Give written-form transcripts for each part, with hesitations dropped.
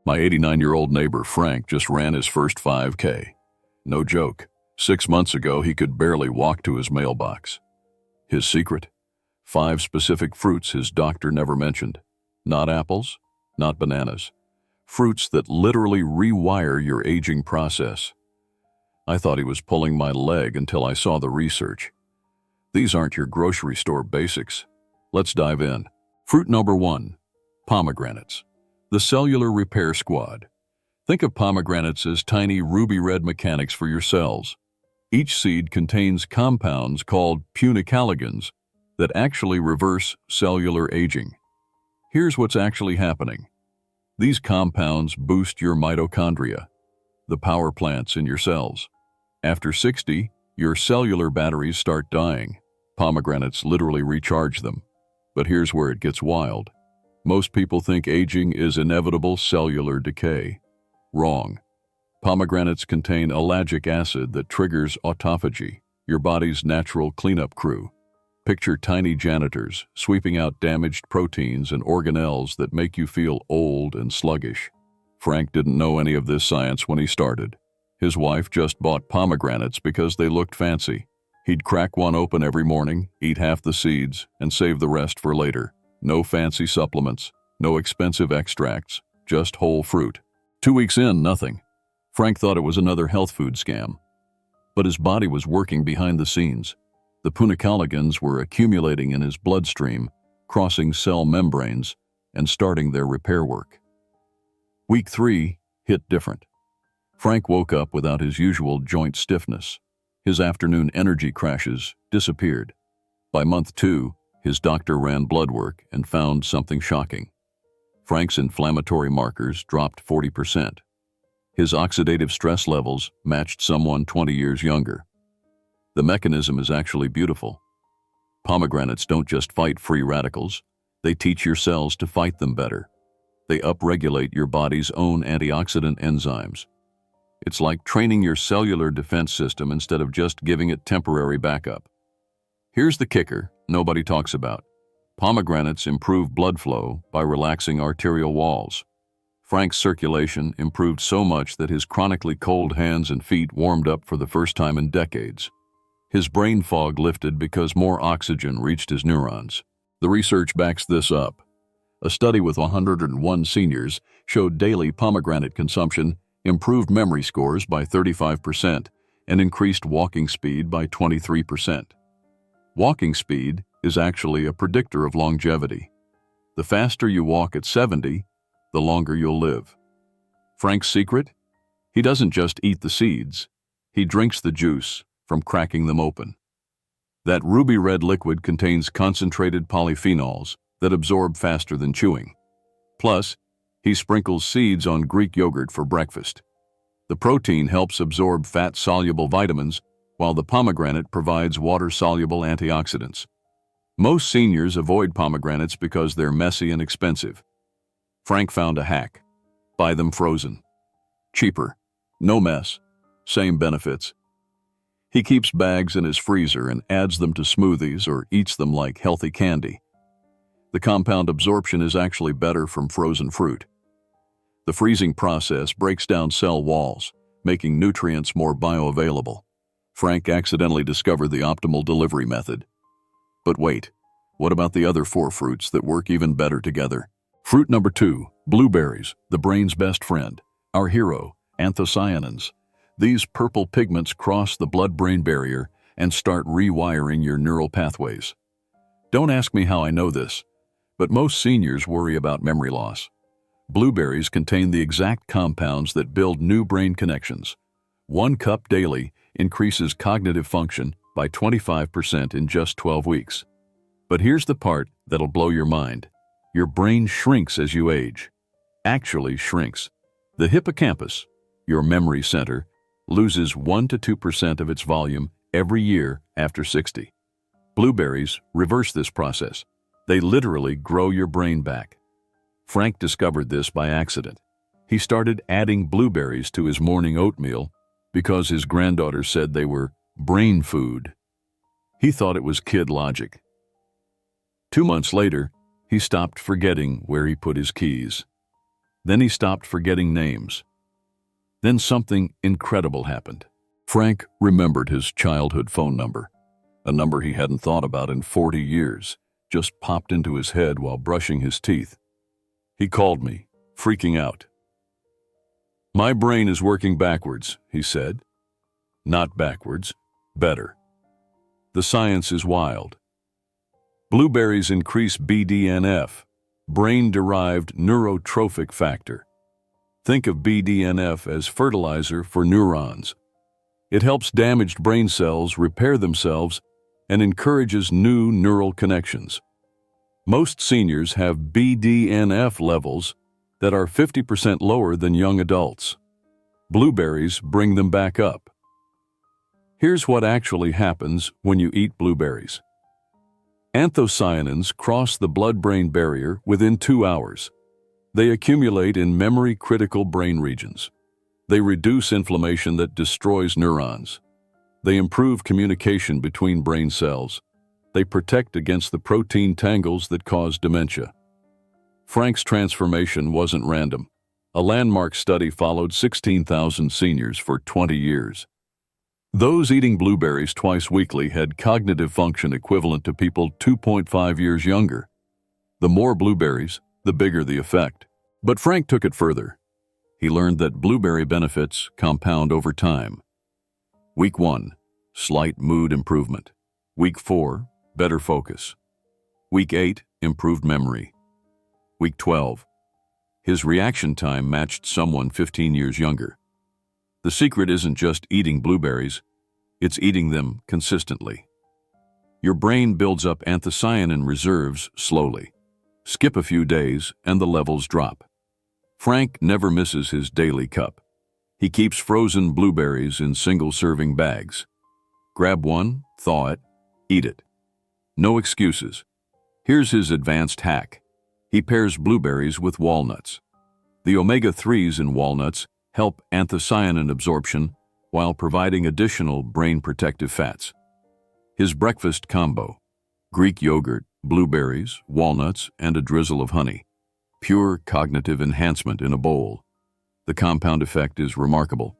My 89-year-old neighbor Frank just ran his first 5K. No joke. 6 months ago, he could barely walk to his mailbox. His secret? 5 specific fruits his doctor never mentioned. Not apples, not bananas. Fruits that literally rewire your aging process. I thought he was pulling my leg until I saw the research. These aren't your grocery store basics. Let's dive in. Fruit number 1, pomegranates. The cellular repair squad. Think of pomegranates as tiny ruby red mechanics for your cells. Each seed contains compounds called punicalagins that actually reverse cellular aging. Here's what's actually happening. These compounds boost your mitochondria, the power plants in your cells. After 60, your cellular batteries start dying. Pomegranates literally recharge them. But here's where it gets wild. Most people think aging is inevitable cellular decay. Wrong. Pomegranates contain ellagic acid that triggers autophagy, your body's natural cleanup crew. Picture tiny janitors sweeping out damaged proteins and organelles that make you feel old and sluggish. Frank didn't know any of this science when he started. His wife just bought pomegranates because they looked fancy. He'd crack one open every morning, eat half the seeds, and save the rest for later. No fancy supplements, no expensive extracts, just whole fruit. 2 weeks in, nothing. Frank thought it was another health food scam. But his body was working behind the scenes. The punicalagins were accumulating in his bloodstream, crossing cell membranes, and starting their repair work. Week 3 hit different. Frank woke up without his usual joint stiffness. His afternoon energy crashes disappeared. By month 2, his doctor ran blood work and found something shocking. Frank's inflammatory markers dropped 40%. His oxidative stress levels matched someone 20 years younger. The mechanism is actually beautiful. Pomegranates don't just fight free radicals, they teach your cells to fight them better. They upregulate your body's own antioxidant enzymes. It's like training your cellular defense system instead of just giving it temporary backup. Here's the kicker nobody talks about. Pomegranates improve blood flow by relaxing arterial walls. Frank's circulation improved so much that his chronically cold hands and feet warmed up for the first time in decades. His brain fog lifted because more oxygen reached his neurons. The research backs this up. A study with 101 seniors showed daily pomegranate consumption improved memory scores by 35% and increased walking speed by 23%. Walking speed is actually a predictor of longevity. The faster you walk at 70, the longer you'll live. Frank's secret? He doesn't just eat the seeds, he drinks the juice from cracking them open. That ruby red liquid contains concentrated polyphenols that absorb faster than chewing. Plus, he sprinkles seeds on Greek yogurt for breakfast. The protein helps absorb fat-soluble vitamins, while the pomegranate provides water-soluble antioxidants. Most seniors avoid pomegranates because they're messy and expensive. Frank found a hack. Buy them frozen. Cheaper. No mess. Same benefits. He keeps bags in his freezer and adds them to smoothies or eats them like healthy candy. The compound absorption is actually better from frozen fruit. The freezing process breaks down cell walls, making nutrients more bioavailable. Frank accidentally discovered the optimal delivery method. But wait, what about the other 4 fruits that work even better together? Fruit number 2, blueberries, the brain's best friend. Our hero, anthocyanins. These purple pigments cross the blood-brain barrier and start rewiring your neural pathways. Don't ask me how I know this, but most seniors worry about memory loss. Blueberries contain the exact compounds that build new brain connections. 1 cup daily increases cognitive function by 25% in just 12 weeks. But here's the part that'll blow your mind. Your brain shrinks as you age. Actually shrinks. The hippocampus, your memory center, loses 1 to 2% of its volume every year after 60. Blueberries reverse this process. They literally grow your brain back. Frank discovered this by accident. He started adding blueberries to his morning oatmeal because his granddaughter said they were brain food. He thought it was kid logic. 2 months later, he stopped forgetting where he put his keys. Then he stopped forgetting names. Then something incredible happened. Frank remembered his childhood phone number, a number he hadn't thought about in 40 years, just popped into his head while brushing his teeth. He called me, freaking out. "My brain is working backwards," he said. "Not backwards, better. The science is wild. Blueberries increase BDNF, brain-derived neurotrophic factor. Think of BDNF as fertilizer for neurons. It helps damaged brain cells repair themselves and encourages new neural connections. Most seniors have BDNF levels that are 50% lower than young adults. Blueberries bring them back up. Here's what actually happens when you eat blueberries. Anthocyanins cross the blood-brain barrier within 2 hours. They accumulate in memory-critical brain regions. They reduce inflammation that destroys neurons. They improve communication between brain cells. They protect against the protein tangles that cause dementia. Frank's transformation wasn't random. A landmark study followed 16,000 seniors for 20 years. Those eating blueberries twice weekly had cognitive function equivalent to people 2.5 years younger. The more blueberries, the bigger the effect. But Frank took it further. He learned that blueberry benefits compound over time. Week 1, slight mood improvement. Week 4, better focus. Week 8, improved memory. Week 12, his reaction time matched someone 15 years younger. The secret isn't just eating blueberries, it's eating them consistently. Your brain builds up anthocyanin reserves slowly. Skip a few days and the levels drop. Frank never misses his daily cup. He keeps frozen blueberries in single-serving bags. Grab one, thaw it, eat it. No excuses. Here's his advanced hack. He pairs blueberries with walnuts. The omega-3s in walnuts help anthocyanin absorption while providing additional brain-protective fats. His breakfast combo: Greek yogurt, blueberries, walnuts, and a drizzle of honey. Pure cognitive enhancement in a bowl. The compound effect is remarkable.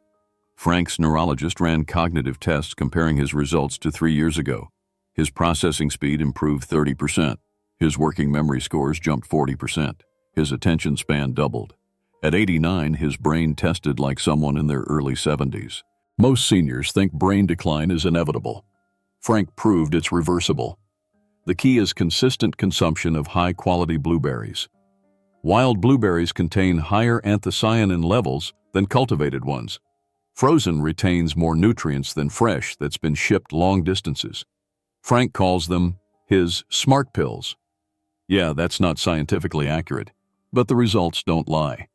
Frank's neurologist ran cognitive tests comparing his results to 3 years ago. His processing speed improved 30%. His working memory scores jumped 40%. His attention span doubled. At 89, his brain tested like someone in their early 70s. Most seniors think brain decline is inevitable. Frank proved it's reversible. The key is consistent consumption of high-quality blueberries. Wild blueberries contain higher anthocyanin levels than cultivated ones. Frozen retains more nutrients than fresh that's been shipped long distances. Frank calls them his smart pills. Yeah, that's not scientifically accurate, but the results don't lie.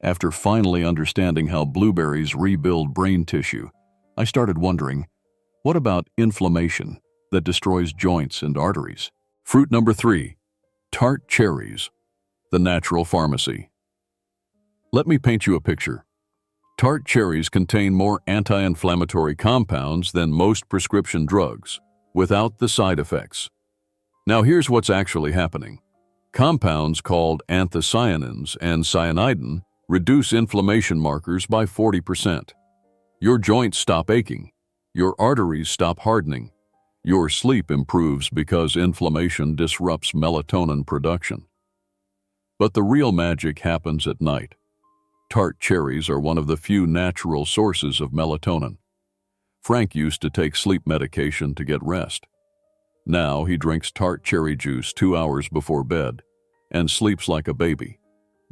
After finally understanding how blueberries rebuild brain tissue, I started wondering, what about inflammation that destroys joints and arteries? Fruit number 3, tart cherries, the natural pharmacy. Let me paint you a picture. Tart cherries contain more anti-inflammatory compounds than most prescription drugs, without the side effects. Now here's what's actually happening. Compounds called anthocyanins and cyanidin reduce inflammation markers by 40%. Your joints stop aching. Your arteries stop hardening. Your sleep improves because inflammation disrupts melatonin production. But the real magic happens at night. Tart cherries are one of the few natural sources of melatonin. Frank used to take sleep medication to get rest. Now he drinks tart cherry juice 2 hours before bed and sleeps like a baby.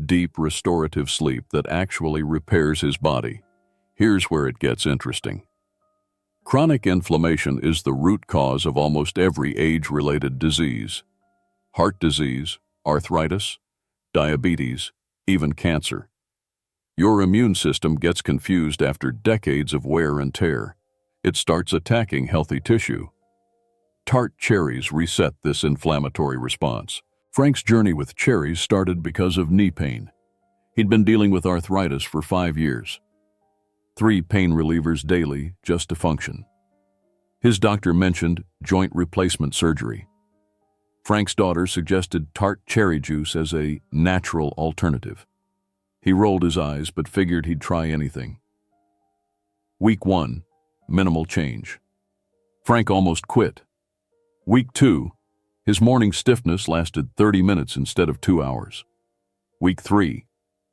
Deep restorative sleep that actually repairs his body. Here's where it gets interesting. Chronic inflammation is the root cause of almost every age-related disease. Heart disease, arthritis, diabetes, even cancer. Your immune system gets confused after decades of wear and tear. It starts attacking healthy tissue. Tart cherries reset this inflammatory response. Frank's journey with cherries started because of knee pain. He'd been dealing with arthritis for 5 years. 3 pain relievers daily just to function. His doctor mentioned joint replacement surgery. Frank's daughter suggested tart cherry juice as a natural alternative. He rolled his eyes but figured he'd try anything. Week 1, minimal change. Frank almost quit. Week 2, his morning stiffness lasted 30 minutes instead of 2 hours. Week 3,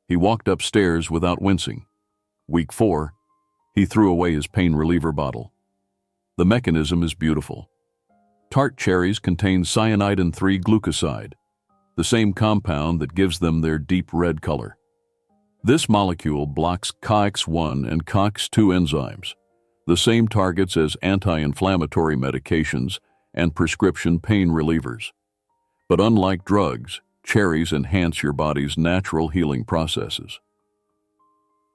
he walked upstairs without wincing. Week 4, he threw away his pain reliever bottle. The mechanism is beautiful. Tart cherries contain cyanidin-3-glucoside, the same compound that gives them their deep red color. This molecule blocks COX-1 and COX-2 enzymes, the same targets as anti-inflammatory medications and prescription pain relievers. But unlike drugs, cherries enhance your body's natural healing processes.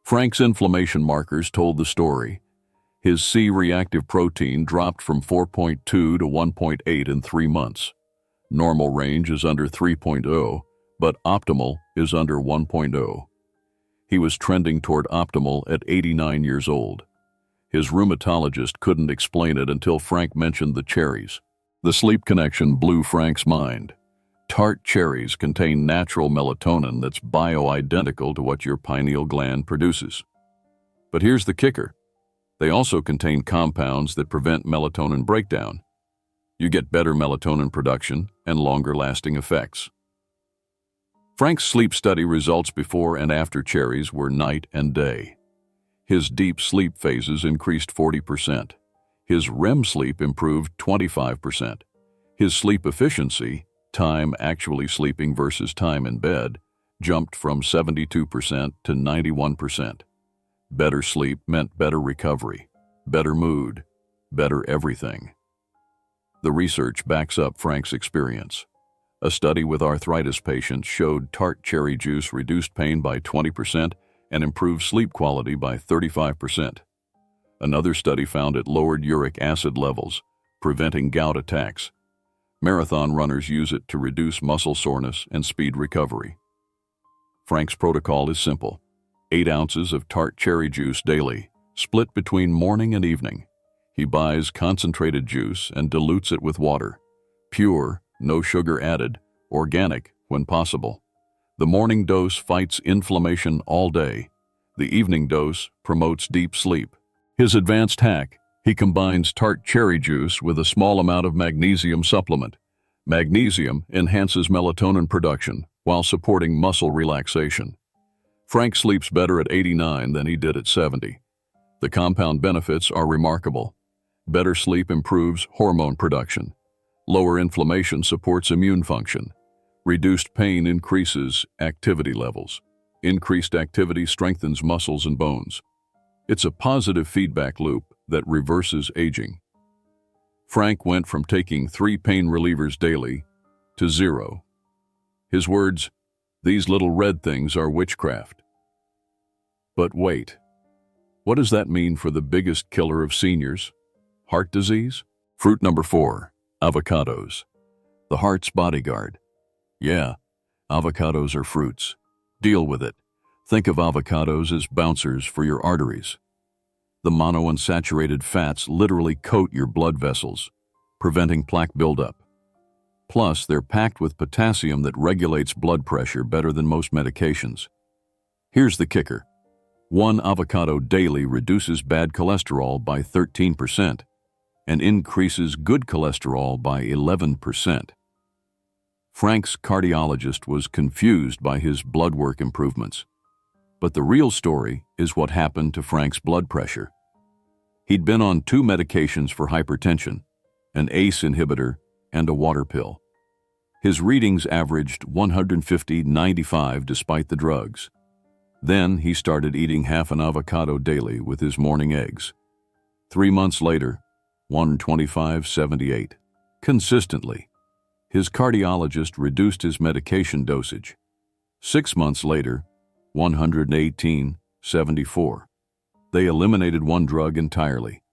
Frank's inflammation markers told the story. His C-reactive protein dropped from 4.2 to 1.8 in 3 months. Normal range is under 3.0, but optimal is under 1.0. He was trending toward optimal at 89 years old. His rheumatologist couldn't explain it until Frank mentioned the cherries. The sleep connection blew Frank's mind. Tart cherries contain natural melatonin that's bioidentical to what your pineal gland produces. But here's the kicker. They also contain compounds that prevent melatonin breakdown. You get better melatonin production and longer-lasting effects. Frank's sleep study results before and after cherries were night and day. His deep sleep phases increased 40%. His REM sleep improved 25%. His sleep efficiency, time actually sleeping versus time in bed, jumped from 72% to 91%. Better sleep meant better recovery, better mood, better everything. The research backs up Frank's experience. A study with arthritis patients showed tart cherry juice reduced pain by 20% and improved sleep quality by 35%. Another study found it lowered uric acid levels, preventing gout attacks. Marathon runners use it to reduce muscle soreness and speed recovery. Frank's protocol is simple. 8 ounces of tart cherry juice daily, split between morning and evening. He buys concentrated juice and dilutes it with water. Pure, no sugar added, organic when possible. The morning dose fights inflammation all day. The evening dose promotes deep sleep. His advanced hack: he combines tart cherry juice with a small amount of magnesium supplement. Magnesium enhances melatonin production while supporting muscle relaxation. Frank sleeps better at 89 than he did at 70. The compound benefits are remarkable. Better sleep improves hormone production. Lower inflammation supports immune function. Reduced pain increases activity levels. Increased activity strengthens muscles and bones. It's a positive feedback loop that reverses aging. Frank went from taking 3 pain relievers daily to 0. His words, "These little red things are witchcraft." But wait, what does that mean for the biggest killer of seniors? Heart disease? Fruit number 4, avocados. The heart's bodyguard. Yeah, avocados are fruits. Deal with it. Think of avocados as bouncers for your arteries. The monounsaturated fats literally coat your blood vessels, preventing plaque buildup. Plus, they're packed with potassium that regulates blood pressure better than most medications. Here's the kicker. 1 avocado daily reduces bad cholesterol by 13% and increases good cholesterol by 11%. Frank's cardiologist was confused by his blood work improvements. But the real story is what happened to Frank's blood pressure. He'd been on 2 medications for hypertension, an ACE inhibitor and a water pill. His readings averaged 150/95 despite the drugs. Then he started eating half an avocado daily with his morning eggs. 3 months later, 125/78. Consistently. His cardiologist reduced his medication dosage. 6 months later, 118/74. They eliminated one drug entirely.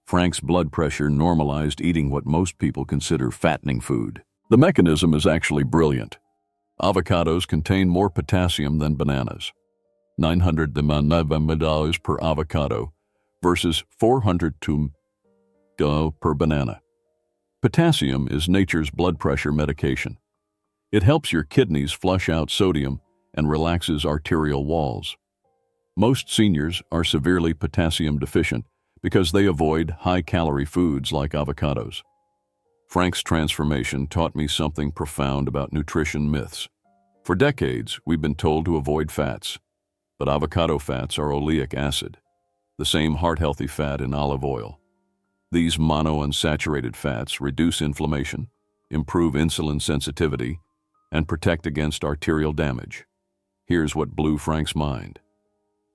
Frank's blood pressure normalized eating what most people consider fattening food. The mechanism is actually brilliant. Avocados contain more potassium than bananas. 900 mg per avocado versus 402 per banana. Potassium is nature's blood pressure medication. It helps your kidneys flush out sodium and relaxes arterial walls. Most seniors are severely potassium deficient because they avoid high-calorie foods like avocados. Frank's transformation taught me something profound about nutrition myths. For decades, we've been told to avoid fats, but avocado fats are oleic acid, the same heart-healthy fat in olive oil. These monounsaturated fats reduce inflammation, improve insulin sensitivity, and protect against arterial damage. Here's what blew Frank's mind.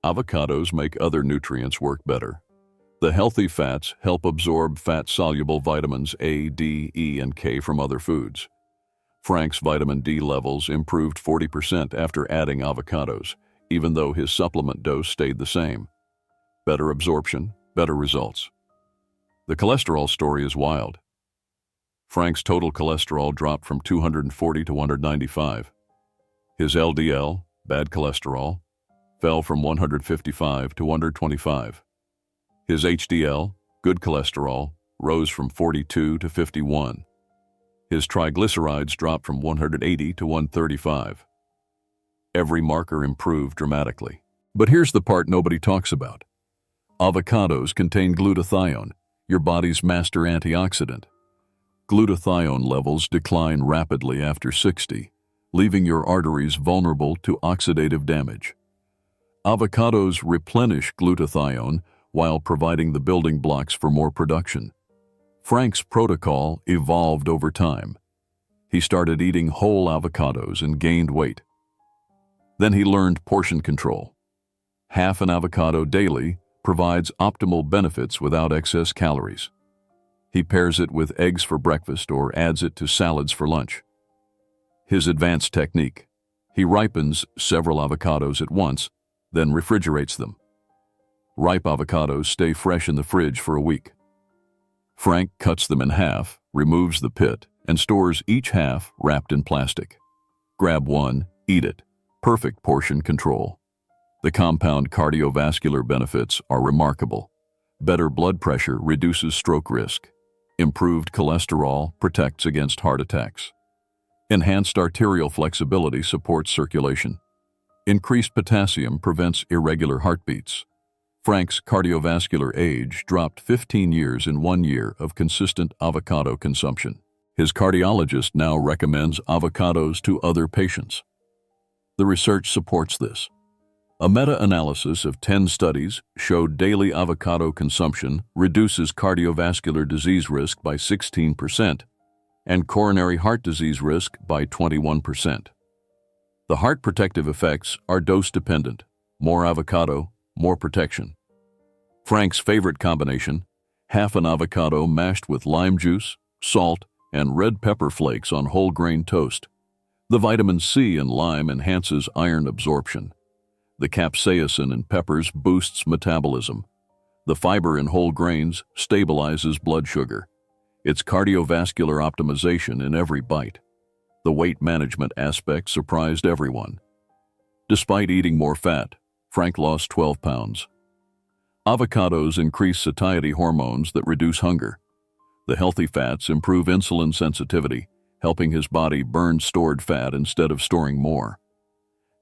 Avocados make other nutrients work better. The healthy fats help absorb fat-soluble vitamins A, D, E, and K from other foods. Frank's vitamin D levels improved 40% after adding avocados, even though his supplement dose stayed the same. Better absorption, better results. The cholesterol story is wild. Frank's total cholesterol dropped from 240 to 195. His LDL, bad cholesterol, fell from 155 to 125. His HDL, good cholesterol, rose from 42 to 51. His triglycerides dropped from 180 to 135. Every marker improved dramatically. But here's the part nobody talks about. Avocados contain glutathione, your body's master antioxidant. Glutathione levels decline rapidly after 60, leaving your arteries vulnerable to oxidative damage. Avocados replenish glutathione while providing the building blocks for more production. Frank's protocol evolved over time. He started eating whole avocados and gained weight. Then he learned portion control. Half an avocado daily provides optimal benefits without excess calories. He pairs it with eggs for breakfast or adds it to salads for lunch. His advanced technique: he ripens several avocados at once, then refrigerates them. Ripe avocados stay fresh in the fridge for a week. Frank cuts them in half, removes the pit, and stores each half wrapped in plastic. Grab one, eat it. Perfect portion control. The compound cardiovascular benefits are remarkable. Better blood pressure reduces stroke risk. Improved cholesterol protects against heart attacks. Enhanced arterial flexibility supports circulation. Increased potassium prevents irregular heartbeats. Frank's cardiovascular age dropped 15 years in 1 year of consistent avocado consumption. His cardiologist now recommends avocados to other patients. The research supports this. A meta-analysis of 10 studies showed daily avocado consumption reduces cardiovascular disease risk by 16% and coronary heart disease risk by 21%. The heart protective effects are dose-dependent. More avocado, more protection. Frank's favorite combination: half an avocado mashed with lime juice, salt, and red pepper flakes on whole grain toast. The vitamin C in lime enhances iron absorption. The capsaicin in peppers boosts metabolism. The fiber in whole grains stabilizes blood sugar. It's cardiovascular optimization in every bite. The weight management aspect surprised everyone. Despite eating more fat, Frank lost 12 pounds. Avocados increase satiety hormones that reduce hunger. The healthy fats improve insulin sensitivity, helping his body burn stored fat instead of storing more.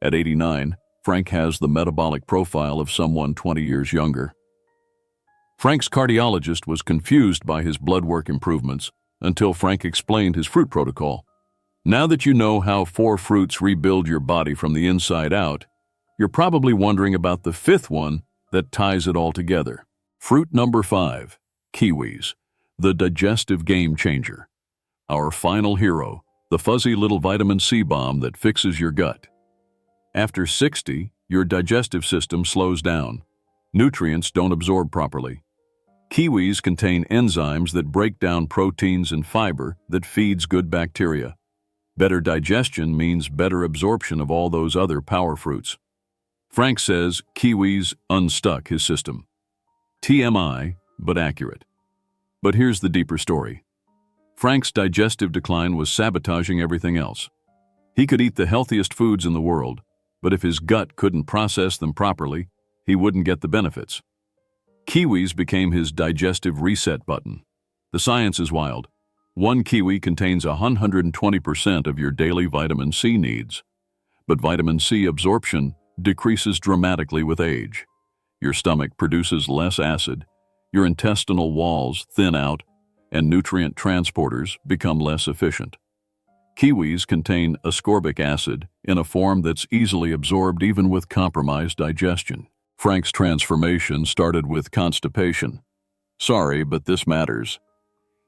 At 89, Frank has the metabolic profile of someone 20 years younger. Frank's cardiologist was confused by his blood work improvements until Frank explained his fruit protocol. Now that you know how 4 fruits rebuild your body from the inside out, you're probably wondering about the 5th one that ties it all together. Fruit number 5, kiwis, the digestive game changer. Our final hero, the fuzzy little vitamin C bomb that fixes your gut. After 60, your digestive system slows down. Nutrients don't absorb properly. Kiwis contain enzymes that break down proteins and fiber that feeds good bacteria. Better digestion means better absorption of all those other power fruits. Frank says kiwis unstuck his system. TMI, but accurate. But here's the deeper story. Frank's digestive decline was sabotaging everything else. He could eat the healthiest foods in the world, but if his gut couldn't process them properly, he wouldn't get the benefits. Kiwis became his digestive reset button. The science is wild. 1 kiwi contains 120% of your daily vitamin C needs. But vitamin C absorption decreases dramatically with age. Your stomach produces less acid, your intestinal walls thin out, and nutrient transporters become less efficient. Kiwis contain ascorbic acid in a form that's easily absorbed even with compromised digestion. Frank's transformation started with constipation. Sorry, but this matters.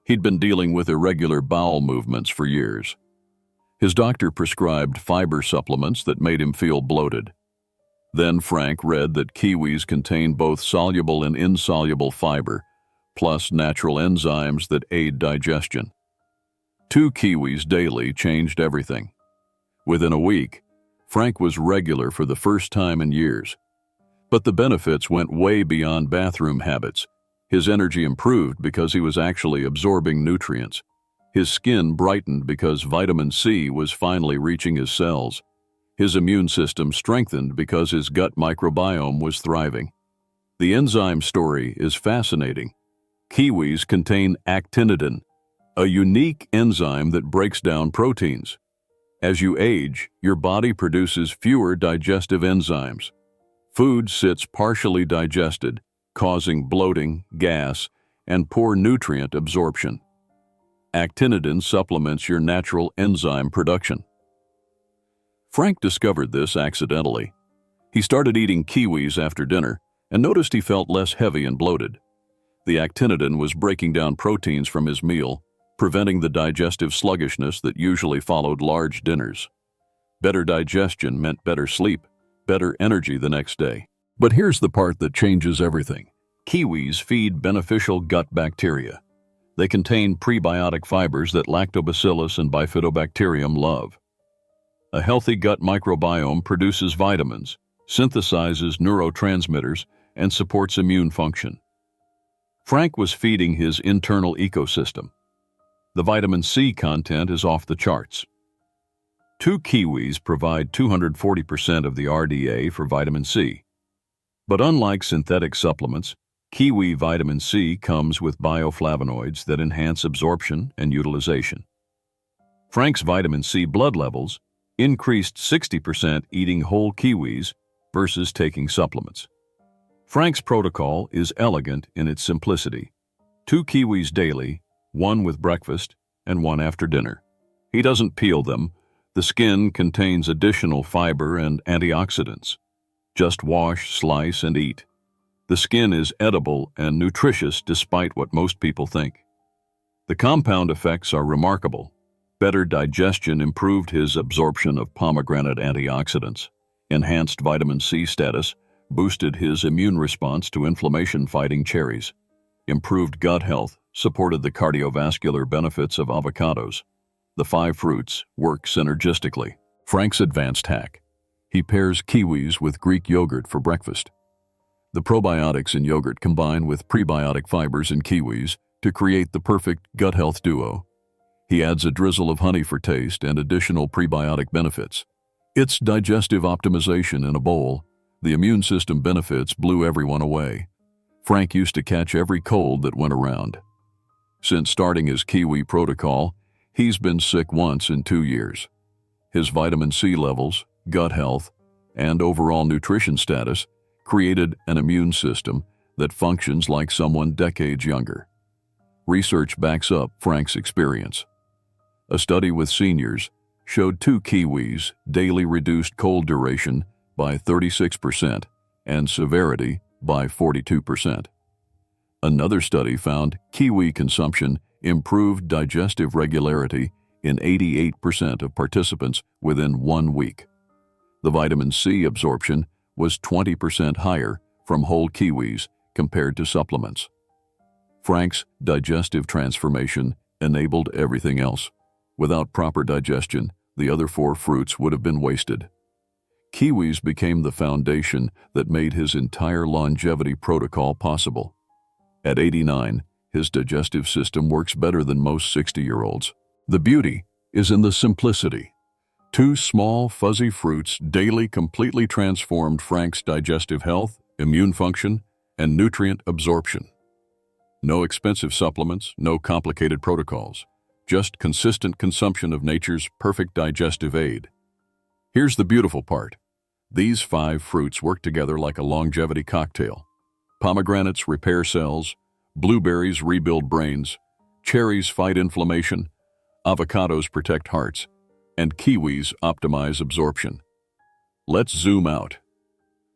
He'd been dealing with irregular bowel movements for years. His doctor prescribed fiber supplements that made him feel bloated. Then Frank read that kiwis contain both soluble and insoluble fiber, plus natural enzymes that aid digestion. 2 kiwis daily changed everything. Within a week, Frank was regular for the first time in years. But the benefits went way beyond bathroom habits. His energy improved because he was actually absorbing nutrients. His skin brightened because vitamin C was finally reaching his cells. His immune system strengthened because his gut microbiome was thriving. The enzyme story is fascinating. Kiwis contain actinidin, a unique enzyme that breaks down proteins. As you age, your body produces fewer digestive enzymes. Food sits partially digested, causing bloating, gas, and poor nutrient absorption. Actinidin supplements your natural enzyme production. Frank discovered this accidentally. He started eating kiwis after dinner and noticed he felt less heavy and bloated. The actinidin was breaking down proteins from his meal, preventing the digestive sluggishness that usually followed large dinners. Better digestion meant better sleep, better energy the next day. But here's the part that changes everything. Kiwis feed beneficial gut bacteria. They contain prebiotic fibers that lactobacillus and bifidobacterium love. A healthy gut microbiome produces vitamins, synthesizes neurotransmitters, and supports immune function. Frank was feeding his internal ecosystem. The vitamin C content is off the charts. 2 kiwis provide 240% of the RDA for vitamin C. But unlike synthetic supplements, kiwi vitamin C comes with bioflavonoids that enhance absorption and utilization. Frank's vitamin C blood levels increased 60% eating whole kiwis versus taking supplements. Frank's protocol is elegant in its simplicity. 2 kiwis daily, 1 with breakfast and 1 after dinner. He doesn't peel them. The skin contains additional fiber and antioxidants. Just wash, slice, and eat. The skin is edible and nutritious despite what most people think. The compound effects are remarkable. Better digestion improved his absorption of pomegranate antioxidants. Enhanced vitamin C status boosted his immune response to inflammation-fighting cherries. Improved gut health supported the cardiovascular benefits of avocados. The 5 fruits work synergistically. Frank's advanced hack. He pairs kiwis with Greek yogurt for breakfast. The probiotics in yogurt combine with prebiotic fibers in kiwis to create the perfect gut health duo. He adds a drizzle of honey for taste and additional prebiotic benefits. It's digestive optimization in a bowl. The immune system benefits blew everyone away. Frank used to catch every cold that went around. Since starting his kiwi protocol, he's been sick once in 2 years. His vitamin C levels, gut health, and overall nutrition status created an immune system that functions like someone decades younger. Research backs up Frank's experience. A study with seniors showed 2 kiwis daily reduced cold duration by 36% and severity by 42%. Another study found kiwi consumption improved digestive regularity in 88% of participants within 1 week. The vitamin C absorption was 20% higher from whole kiwis compared to supplements. Frank's digestive transformation enabled everything else. Without proper digestion, the other 4 fruits would have been wasted. Kiwis became the foundation that made his entire longevity protocol possible. At 89, his digestive system works better than most 60-year-olds. The beauty is in the simplicity. 2 small, fuzzy fruits daily completely transformed Frank's digestive health, immune function, and nutrient absorption. No expensive supplements, no complicated protocols, just consistent consumption of nature's perfect digestive aid. Here's the beautiful part. These 5 fruits work together like a longevity cocktail. Pomegranates repair cells, blueberries rebuild brains, cherries fight inflammation, avocados protect hearts, and kiwis optimize absorption. Let's zoom out.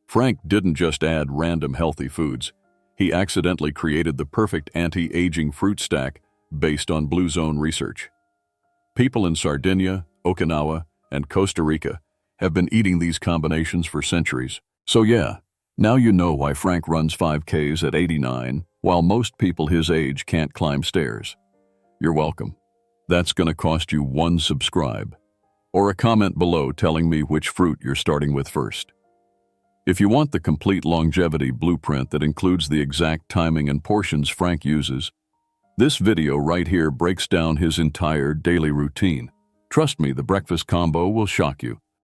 Frank didn't just add random healthy foods. He accidentally created the perfect anti-aging fruit stack based on Blue Zone research. People in Sardinia, Okinawa, and Costa Rica have been eating these combinations for centuries. So yeah, now you know why Frank runs 5Ks at 89, while most people his age can't climb stairs. You're welcome. That's gonna cost you 1 subscribe, or a comment below telling me which fruit you're starting with first. If you want the complete longevity blueprint that includes the exact timing and portions Frank uses, this video right here breaks down his entire daily routine. Trust me, the breakfast combo will shock you.